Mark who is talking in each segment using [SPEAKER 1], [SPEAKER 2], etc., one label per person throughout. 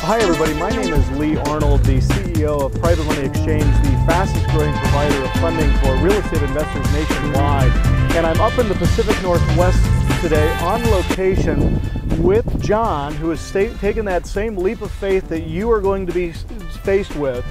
[SPEAKER 1] Hi everybody, my name is Lee Arnold, the CEO of Private Money Exchange, the fastest growing provider of funding for real estate investors nationwide. And I'm up in the Pacific Northwest today on location with John, who has taken that same leap of faith that you are going to be faced with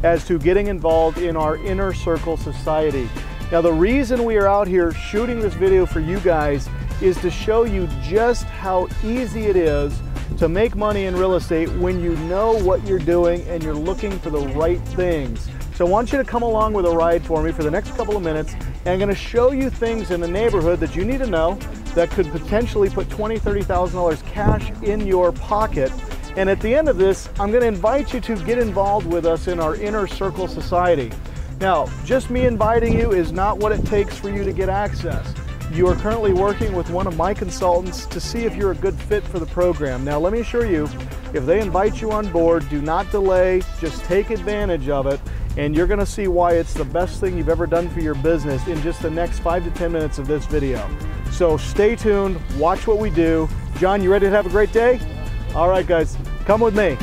[SPEAKER 1] as to getting involved in our Inner Circle Society. Now the reason we are out here shooting this video for you guys is to show you just how easy it is to make money in real estate when you know what you're doing and you're looking for the right things. So I want you to come along with a ride for me for the next couple of minutes, and I'm going to show you things in the neighborhood that you need to know that could potentially put $20,000, $30,000 cash in your pocket. And at the end of this, I'm going to invite you to get involved with us in our Inner Circle Society. Now, just me inviting you is not what it takes for you to get access. You are currently working with one of my consultants to see if you're a good fit for the program. Now, let me assure you, if they invite you on board, do not delay, just take advantage of it, and you're gonna see why it's the best thing you've ever done for your business in just the next 5 to 10 minutes of this video. So stay tuned, watch what we do. John, you ready to have a great day? All right, guys, come with me.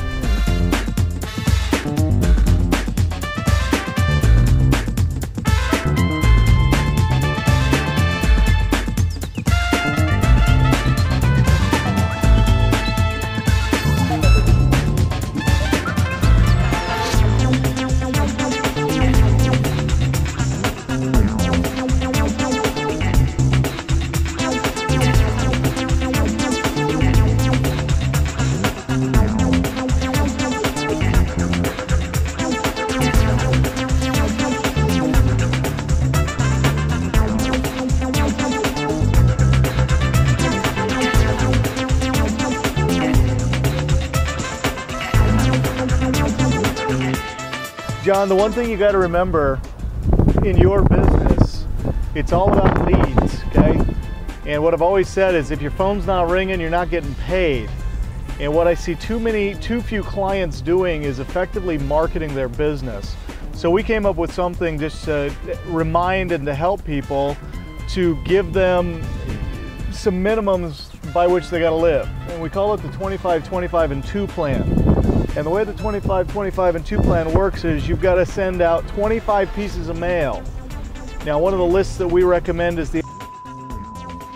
[SPEAKER 1] John, the one thing you got to remember in your business, it's all about leads, okay? And what I've always said is if your phone's not ringing, you're not getting paid. And what I see too few clients doing is effectively marketing their business. So we came up with something just to remind and to help people to give them some minimums by which they got to live. And we call it the 25, 25, and 2 plan. And the way the 25, 25, and 2 plan works is you've got to send out 25 pieces of mail. Now, one of the lists that we recommend is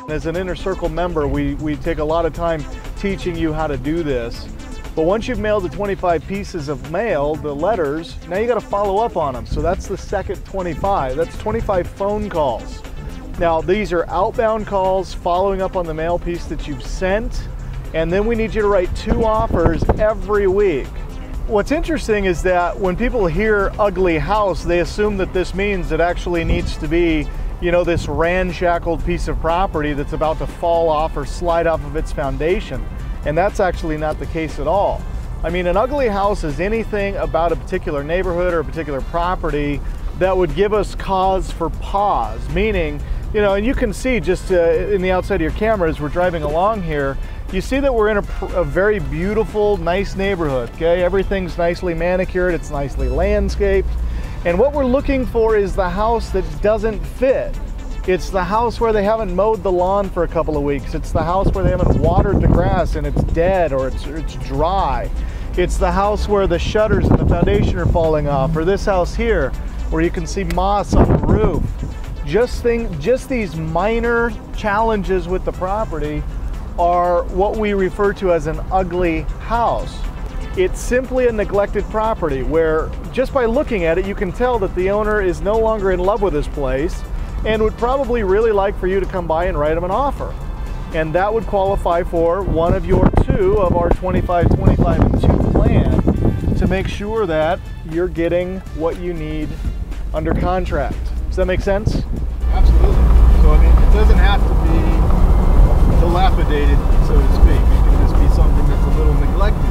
[SPEAKER 1] as an Inner Circle member, we take a lot of time teaching you how to do this. But once you've mailed the 25 pieces of mail, the letters, now you got to follow up on them. So that's the second 25. That's 25 phone calls. Now, these are outbound calls following up on the mail piece that you've sent. And then we need you to write 2 offers every week. What's interesting is that when people hear ugly house, they assume that this means it actually needs to be, you know, this ramshackled piece of property that's about to fall off or slide off of its foundation. And that's actually not the case at all. I mean, an ugly house is anything about a particular neighborhood or a particular property that would give us cause for pause, meaning, you know, and you can see just in the outside of your camera as we're driving along here, you see that we're in a very beautiful, nice neighborhood, okay? Everything's nicely manicured, it's nicely landscaped. And what we're looking for is the house that doesn't fit. It's the house where they haven't mowed the lawn for a couple of weeks. It's the house where they haven't watered the grass and it's dead or it's dry. It's the house where the shutters and the foundation are falling off, or this house here where you can see moss on the roof. Just these minor challenges with the property are what we refer to as an ugly house. It's simply a neglected property where just by looking at it, you can tell that the owner is no longer in love with this place and would probably really like for you to come by and write them an offer. And that would qualify for one of your 2 of our 25, 25, and 2 plan to make sure that you're getting what you need under contract. Does that make sense?
[SPEAKER 2] Absolutely. So I mean, it doesn't have to be dilapidated, so to speak. It can just be something that's a little neglected.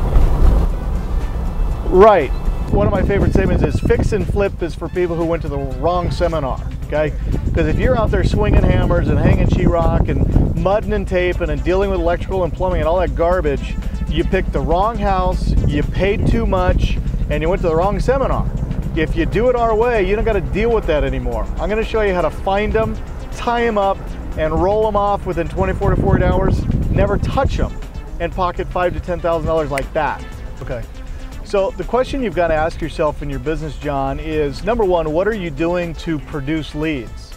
[SPEAKER 1] Right. One of my favorite statements is fix and flip is for people who went to the wrong seminar, okay? Because if you're out there swinging hammers and hanging sheetrock and mudding and taping and dealing with electrical and plumbing and all that garbage, you picked the wrong house, you paid too much, and you went to the wrong seminar. If you do it our way, you don't got to deal with that anymore. I'm going to show you how to find them, tie them up, and roll them off within 24 to 48 hours. Never touch them and pocket $5,000 to $10,000 like that. Okay. So the question you've got to ask yourself in your business, John, is number one, what are you doing to produce leads?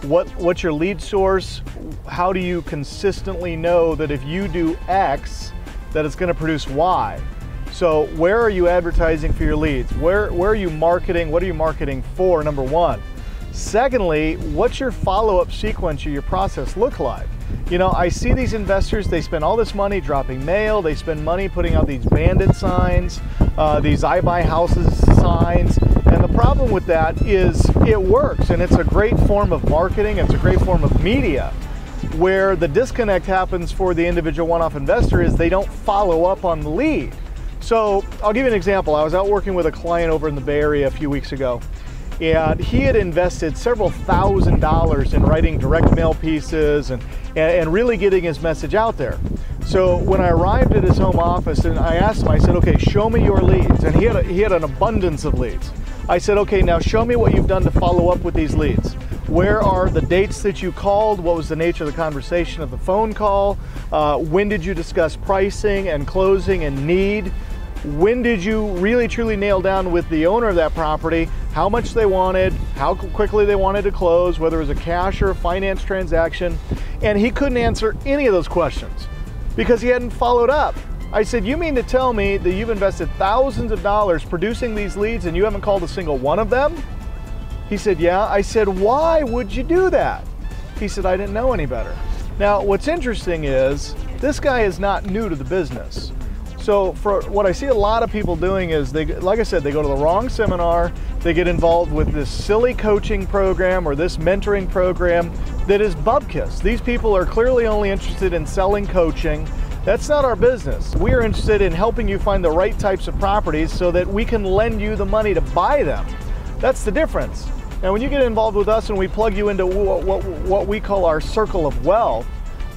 [SPEAKER 1] What's your lead source? How do you consistently know that if you do X, that it's going to produce Y? So where are you advertising for your leads? Where are you marketing? What are you marketing for, number one? Secondly, what's your follow-up sequence or your process look like? You know, I see these investors, they spend all this money dropping mail, they spend money putting out these bandit signs, these I buy houses signs, and the problem with that is it works, and it's a great form of marketing, it's a great form of media. Where the disconnect happens for the individual one-off investor is they don't follow up on the lead. So I'll give you an example. I was out working with a client over in the Bay Area a few weeks ago, and he had invested several $1,000s in writing direct mail pieces and really getting his message out there. So when I arrived at his home office and I asked him, I said, okay, show me your leads. And he had an abundance of leads. I said, okay, now show me what you've done to follow up with these leads. Where are the dates that you called? What was the nature of the conversation of the phone call? When did you discuss pricing and closing and need? When did you really truly nail down with the owner of that property how much they wanted, how quickly they wanted to close, whether it was a cash or a finance transaction? And he couldn't answer any of those questions because he hadn't followed up. I said, you mean to tell me that you've invested thousands of dollars producing these leads and you haven't called a single one of them? He said, yeah. I said, why would you do that? He said, I didn't know any better. Now, what's interesting is this guy is not new to the business. So for what I see a lot of people doing is, like I said, they go to the wrong seminar, they get involved with this silly coaching program or this mentoring program that is bupkis. These people are clearly only interested in selling coaching. That's not our business. We are interested in helping you find the right types of properties so that we can lend you the money to buy them. That's the difference. Now, when you get involved with us and we plug you into what we call our circle of wealth,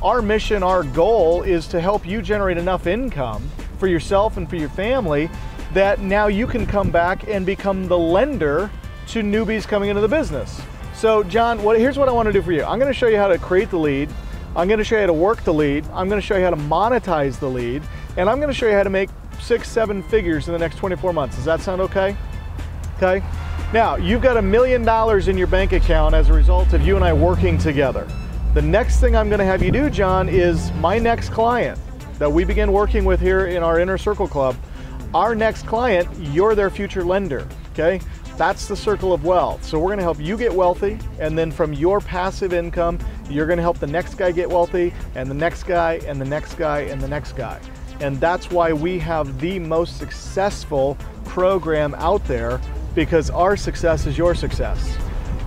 [SPEAKER 1] our mission, our goal is to help you generate enough income for yourself and for your family that now you can come back and become the lender to newbies coming into the business. So John, here's what I want to do for you. I'm going to show you how to create the lead. I'm going to show you how to work the lead. I'm going to show you how to monetize the lead. And I'm going to show you how to make 6-7 figures in the next 24 months. Does that sound okay? Okay. Now, you've got $1 million in your bank account as a result of you and I working together. The next thing I'm going to have you do, John, is my next client that we begin working with here in our Inner Circle Club. Our next client, you're their future lender, okay? That's the circle of wealth. So we're going to help you get wealthy, and then from your passive income, you're going to help the next guy get wealthy, and the next guy, and the next guy, and the next guy. And that's why we have the most successful program out there, because our success is your success.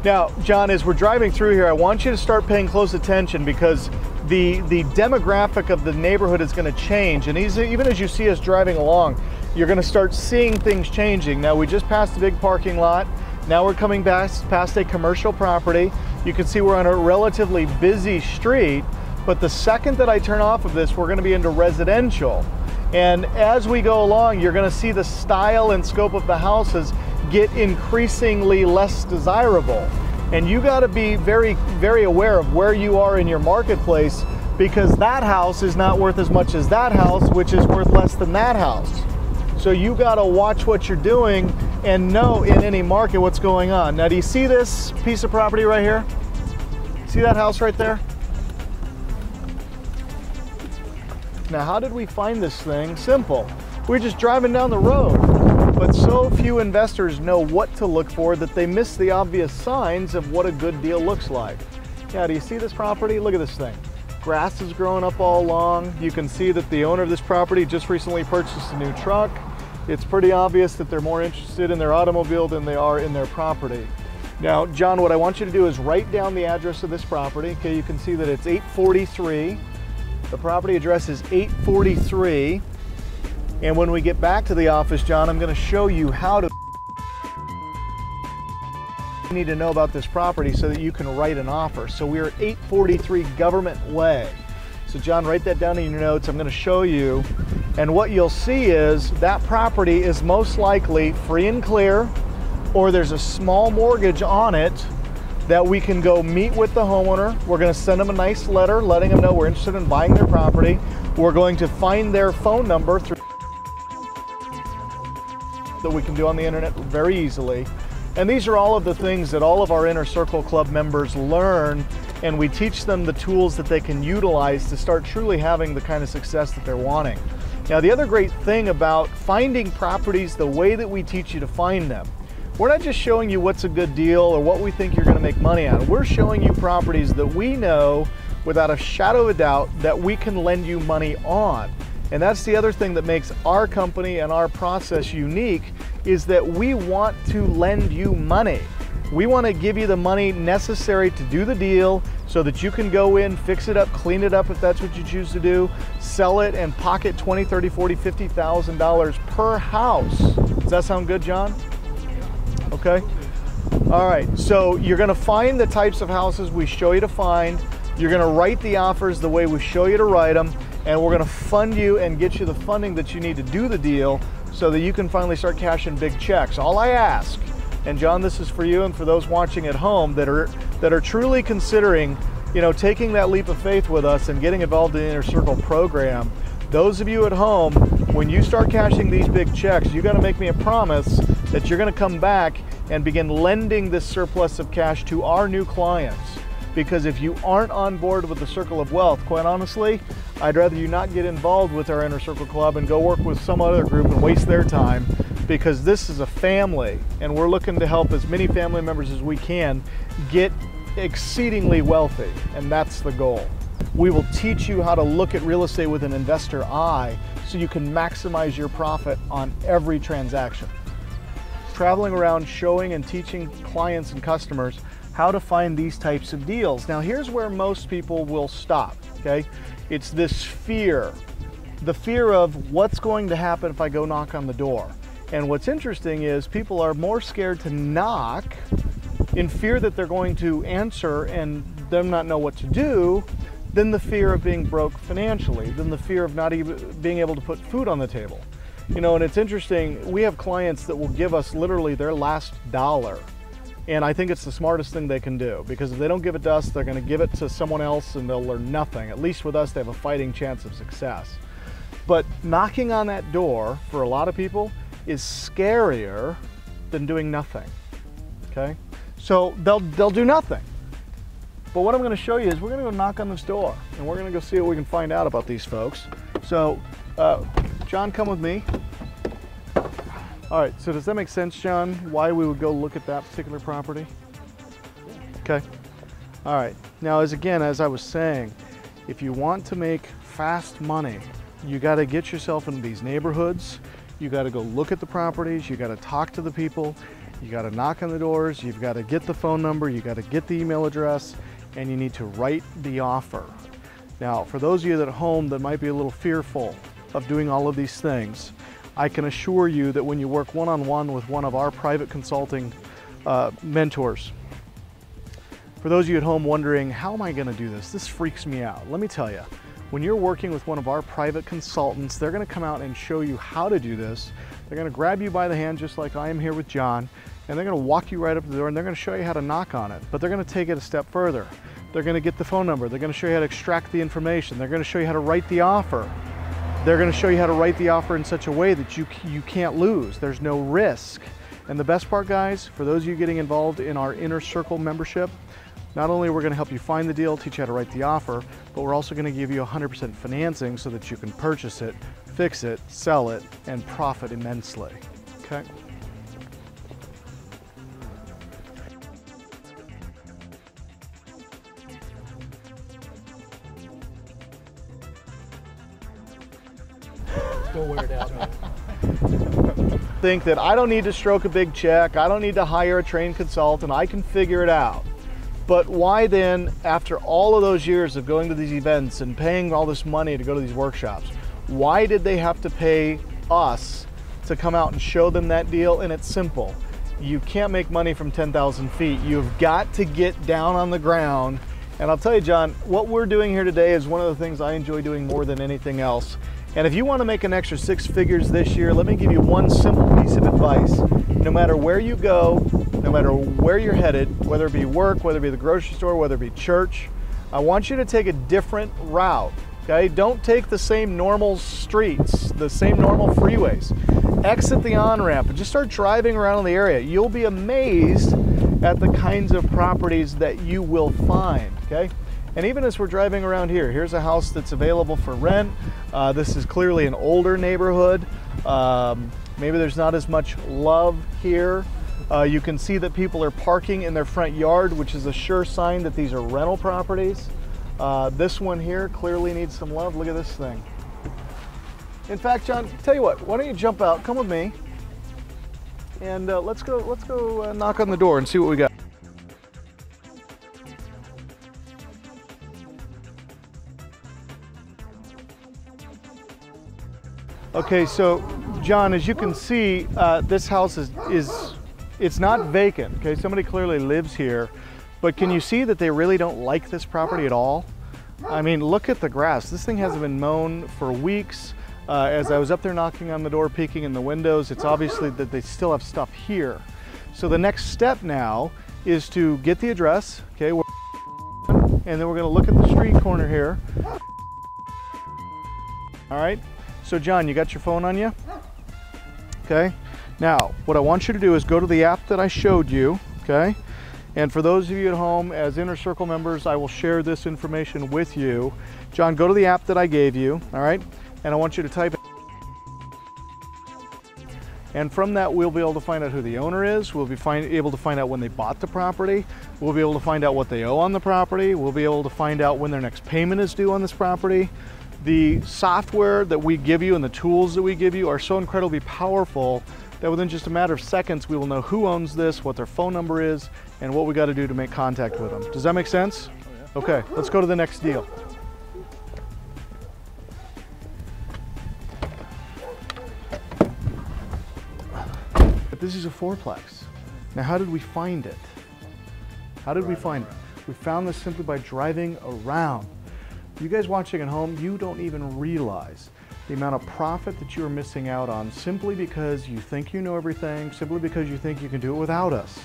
[SPEAKER 1] Now, John, as we're driving through here, I want you to start paying close attention because the demographic of the neighborhood is going to change. And even as you see us driving along, you're going to start seeing things changing. Now, we just passed a big parking lot. Now we're coming past a commercial property. You can see we're on a relatively busy street, but the second that I turn off of this, we're going to be into residential. And as we go along, you're going to see the style and scope of the houses get increasingly less desirable. And you got to be very, very aware of where you are in your marketplace, because that house is not worth as much as that house, which is worth less than that house. So you got to watch what you're doing and know in any market what's going on. Now, do you see this piece of property right here? See that house right there? Now, how did we find this thing? Simple. We're just driving down the road. But so few investors know what to look for that they miss the obvious signs of what a good deal looks like. Yeah, do you see this property? Look at this thing. Grass is growing up all along. You can see that the owner of this property just recently purchased a new truck. It's pretty obvious that they're more interested in their automobile than they are in their property. Now, John, what I want you to do is write down the address of this property. Okay, you can see that it's 843. The property address is 843. And when we get back to the office, John, I'm going to show you how to you need to know about this property so that you can write an offer. So we're at 843 Government Way. So John, write that down in your notes. I'm going to show you. And what you'll see is that property is most likely free and clear, or there's a small mortgage on it that we can go meet with the homeowner. We're going to send them a nice letter letting them know we're interested in buying their property. We're going to find their phone number through that we can do on the internet very easily. And these are all of the things that all of our Inner Circle Club members learn, and we teach them the tools that they can utilize to start truly having the kind of success that they're wanting. Now, the other great thing about finding properties the way that we teach you to find them, we're not just showing you what's a good deal or what we think you're going to make money on. We're showing you properties that we know without a shadow of a doubt that we can lend you money on. And that's the other thing that makes our company and our process unique, is that we want to lend you money. We want to give you the money necessary to do the deal so that you can go in, fix it up, clean it up if that's what you choose to do, sell it, and pocket $20,000, $30,000, $40,000, $50,000 per house. Does that sound good, John? Okay. All right, so you're going to find the types of houses we show you to find. You're going to write the offers the way we show you to write them, and we're going to fund you and get you the funding that you need to do the deal so that you can finally start cashing big checks. All I ask, and John, this is for you and for those watching at home that are truly considering, taking that leap of faith with us and getting involved in the Inner Circle program. Those of you at home, when you start cashing these big checks, you got to make me a promise that you're going to come back and begin lending this surplus of cash to our new clients. Because if you aren't on board with the Circle of Wealth, quite honestly, I'd rather you not get involved with our Inner Circle Club and go work with some other group and waste their time, because this is a family and we're looking to help as many family members as we can get exceedingly wealthy, and that's the goal. We will teach you how to look at real estate with an investor eye so you can maximize your profit on every transaction. Traveling around showing and teaching clients and customers how to find these types of deals. Now, here's where most people will stop, okay? It's this fear, the fear of what's going to happen if I go knock on the door. And what's interesting is people are more scared to knock in fear that they're going to answer and them not know what to do than the fear of being broke financially, than the fear of not even being able to put food on the table. And it's interesting, we have clients that will give us literally their last dollar. And I think it's the smartest thing they can do, because if they don't give it to us, they're going to give it to someone else and they'll learn nothing. At least with us, they have a fighting chance of success. But knocking on that door for a lot of people is scarier than doing nothing, okay? So they'll do nothing. But what I'm going to show you is we're going to go knock on this door and we're going to go see what we can find out about these folks. So, John, come with me. All right, so does that make sense, John, why we would go look at that particular property? Okay. All right. Now, as I was saying, if you want to make fast money, you got to get yourself into these neighborhoods. You got to go look at the properties. You got to talk to the people. You got to knock on the doors. You've got to get the phone number. You got to get the email address, and you need to write the offer. Now, for those of you at home that might be a little fearful of doing all of these things, I can assure you that when you work one-on-one with one of our private consulting mentors, for those of you at home wondering, how am I going to do this? This freaks me out. Let me tell you, when you're working with one of our private consultants, they're going to come out and show you how to do this. They're going to grab you by the hand, just like I am here with John, and they're going to walk you right up to the door, and they're going to show you how to knock on it. But they're going to take it a step further. They're going to get the phone number. They're going to show you how to extract the information. They're going to show you how to write the offer. They're going to show you how to write the offer in such a way that you can't lose. There's no risk. And the best part, guys, for those of you getting involved in our Inner Circle membership, not only are we going to help you find the deal, teach you how to write the offer, but we're also going to give you 100% financing so that you can purchase it, fix it, sell it, and profit immensely. Okay?
[SPEAKER 2] Don't wear it out, man.
[SPEAKER 1] Think that I don't need to stroke a big check, I don't need to hire a trained consultant, I can figure it out. But why then, after all of those years of going to these events and paying all this money to go to these workshops, why did they have to pay us to come out and show them that deal? And it's simple. You can't make money from 10,000 feet. You've got to get down on the ground. And I'll tell you, John, what we're doing here today is one of the things I enjoy doing more than anything else. And if you want to make an extra 6 figures this year, let me give you one simple piece of advice. No matter where you go, no matter where you're headed, whether it be work, whether it be the grocery store, whether it be church, I want you to take a different route Okay, don't take the same normal streets, the same normal freeways. Exit the on-ramp and just start driving around in the area. You'll be amazed at the kinds of properties that you will find, okay? And even as we're driving around here, here's a house that's available for rent. This is clearly an older neighborhood. Maybe there's not as much love here. You can see that people are parking in their front yard, which is a sure sign that these are rental properties. This one here clearly needs some love. Look at this thing. In fact, John, tell you what, why don't you jump out, come with me, and let's go knock on the door and see what we got. Okay, so John, as you can see, this house it's not vacant. Okay, somebody clearly lives here, but can you see that they really don't like this property at all? I mean, look at the grass. This thing hasn't been mown for weeks. As I was up there knocking on the door, peeking in the windows, it's obviously that they still have stuff here. So the next step now is to get the address, okay, and then we're gonna look at the street corner here. All right, so John, you got your phone on you? Okay, now what I want you to do is go to the app that I showed you, okay? And for those of you at home, as Inner Circle members, I will share this information with you. John, go to the app that I gave you, all right? And I want you to type it. And from that, we'll be able to find out who the owner is. We'll be able to find out when they bought the property. We'll be able to find out what they owe on the property. We'll be able to find out when their next payment is due on this property. The software that we give you and the tools that we give you are so incredibly powerful that within just a matter of seconds, we will know who owns this, what their phone number is, and what we got to do to make contact with them. Does that make sense? Oh, yeah. Okay, let's go to the next deal. This is a fourplex. Now, how did we find it? How did we find it? We found this simply by driving around. You guys watching at home, you don't even realize the amount of profit that you are missing out on simply because you think you know everything, simply because you think you can do it without us.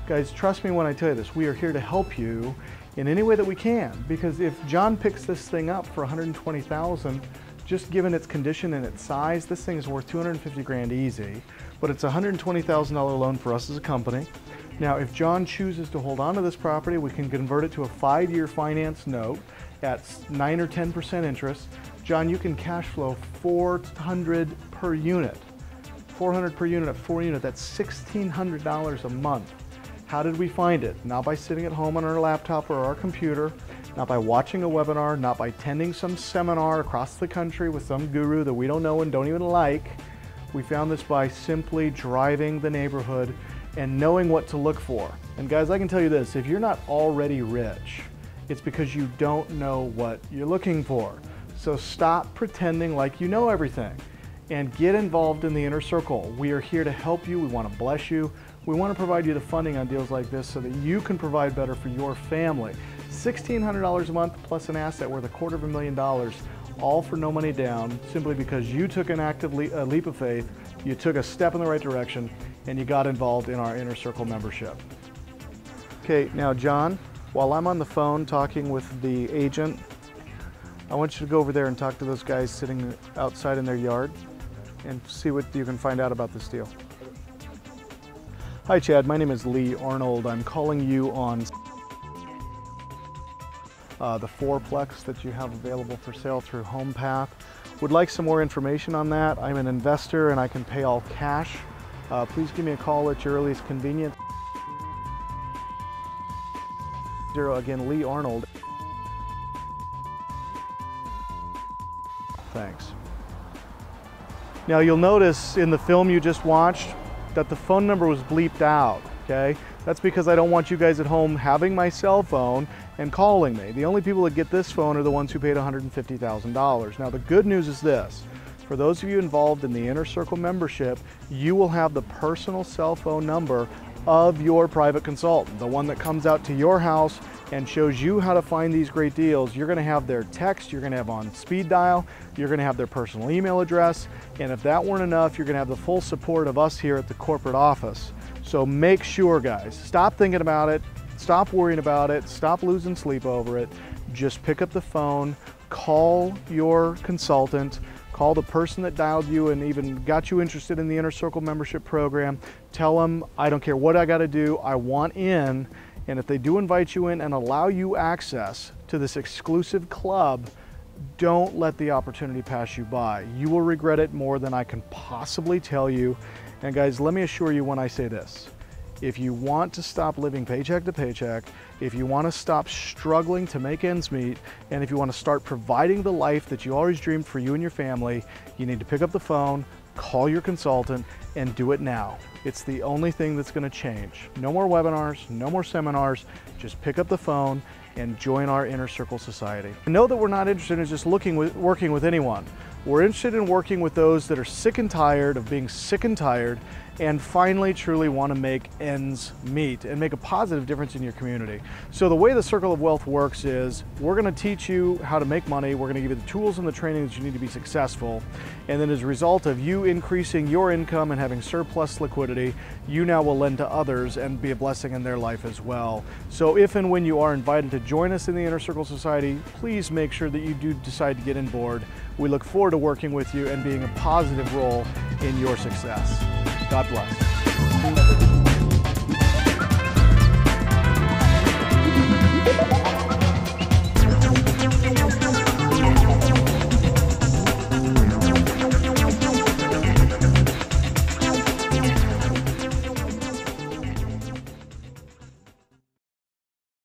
[SPEAKER 1] Guys, trust me when I tell you this, we are here to help you in any way that we can, because if John picks this thing up for $120,000, just given its condition and its size, this thing is worth 250 grand easy, but it's a $120,000 loan for us as a company. Now, if John chooses to hold on to this property, we can convert it to a 5-year finance note at 9 or 10% interest. John, you can cash flow 400 per unit. 400 per unit at 4 units, that's $1,600 a month. How did we find it? Not by sitting at home on our laptop or our computer, not by watching a webinar, not by attending some seminar across the country with some guru that we don't know and don't even like. We found this by simply driving the neighborhood and knowing what to look for. And guys, I can tell you this, if you're not already rich, it's because you don't know what you're looking for. So stop pretending like you know everything and get involved in the Inner Circle. We are here to help you. We want to bless you. We want to provide you the funding on deals like this so that you can provide better for your family. $1,600 a month plus an asset worth $250,000, all for no money down, simply because you took an active leap of faith, you took a step in the right direction, and you got involved in our Inner Circle membership. Okay, now John, while I'm on the phone talking with the agent, I want you to go over there and talk to those guys sitting outside in their yard and see what you can find out about this deal. Hi Chad, my name is Lee Arnold. I'm calling you on the fourplex that you have available for sale through HomePath. Would like some more information on that. I'm an investor and I can pay all cash. Please give me a call at your earliest convenience. Again, Lee Arnold. Thanks. Now you'll notice in the film you just watched that the phone number was bleeped out, okay? That's because I don't want you guys at home having my cell phone and calling me. The only people that get this phone are the ones who paid $150,000. Now the good news is this, for those of you involved in the Inner Circle membership, you will have the personal cell phone number of your private consultant, the one that comes out to your house and shows you how to find these great deals. You're gonna have their text, you're gonna have on speed dial, you're gonna have their personal email address, and if that weren't enough, you're gonna have the full support of us here at the corporate office. So make sure, guys, stop thinking about it, stop worrying about it, stop losing sleep over it, just pick up the phone, call your consultant, call the person that dialed you and even got you interested in the Inner Circle membership program. Tell them, I don't care what I got to do, I want in. And if they do invite you in and allow you access to this exclusive club, don't let the opportunity pass you by. You will regret it more than I can possibly tell you. And guys, let me assure you when I say this, if you want to stop living paycheck to paycheck, if you want to stop struggling to make ends meet, and if you want to start providing the life that you always dreamed for you and your family, you need to pick up the phone, call your consultant, and do it now. It's the only thing that's going to change. No more webinars, no more seminars, just pick up the phone and join our Inner Circle Society. Know that we're not interested in just working with anyone. We're interested in working with those that are sick and tired of being sick and tired and finally truly want to make ends meet and make a positive difference in your community. So the way the Circle of Wealth works is we're going to teach you how to make money. We're going to give you the tools and the training that you need to be successful. And then as a result of you increasing your income and having surplus liquidity, you now will lend to others and be a blessing in their life as well. So if and when you are invited to join us in the Inner Circle Society, please make sure that you do decide to get on board. We look forward to working with you and being a positive role in your success. God bless.